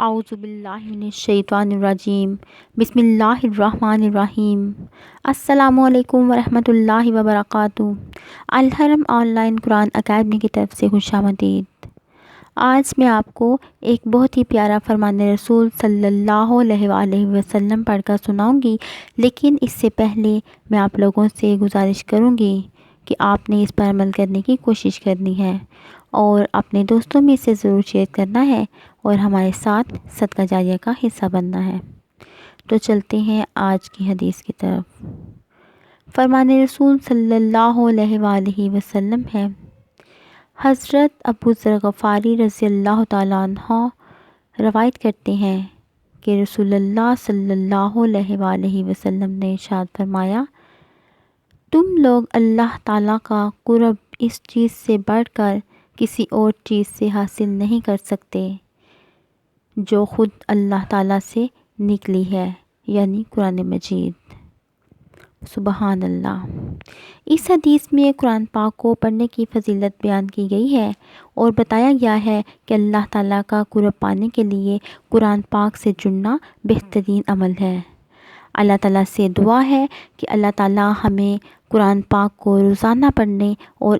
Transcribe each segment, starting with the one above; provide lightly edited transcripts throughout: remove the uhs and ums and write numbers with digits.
اعوذ باللہ من الشیطان الرجیم بسم اللہ الرحمن الرحیم السلام علیکم ورحمۃ اللہ وبرکاتہ۔ الحرم آن لائن قرآن اکیڈمی کی طرف سے خوش آمدید۔ آج میں آپ کو ایک بہت ہی پیارا فرمان رسول صلی اللہ علیہ وآلہ وسلم پڑھ کر سناؤں گی، لیکن اس سے پہلے میں آپ لوگوں سے گزارش کروں گی کہ آپ نے اس پر عمل کرنے کی کوشش کرنی ہے اور اپنے دوستوں میں اسے ضرور شیئر کرنا ہے اور ہمارے ساتھ صدقہ جاریہ کا حصہ بننا ہے۔ تو چلتے ہیں آج کی حدیث کی طرف۔ فرمان رسول صلی اللہ علیہ وآلہ وسلم ہے، حضرت ابو ذر غفاری رضی اللہ تعالیٰ عنہ روایت کرتے ہیں کہ رسول اللہ صلی اللہ علیہ وآلہ وسلم نے ارشاد فرمایا، تم لوگ اللہ تعالیٰ کا قرب اس چیز سے بڑھ کر کسی اور چیز سے حاصل نہیں کر سکتے جو خود اللہ تعالیٰ سے نکلی ہے، یعنی قرآن مجید۔ سبحان اللہ۔ اس حدیث میں قرآن پاک کو پڑھنے کی فضیلت بیان کی گئی ہے اور بتایا گیا ہے کہ اللہ تعالیٰ کا قرب پانے کے لیے قرآن پاک سے جڑنا بہترین عمل ہے۔ اللہ تعالیٰ سے دعا ہے کہ اللہ تعالیٰ ہمیں قرآن پاک کو روزانہ پڑھنے اور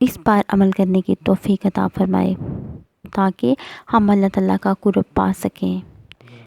اس پر عمل کرنے کی توفیق عطا فرمائے تاکہ ہم اللہ تعالیٰ کا قرب پا سکیں۔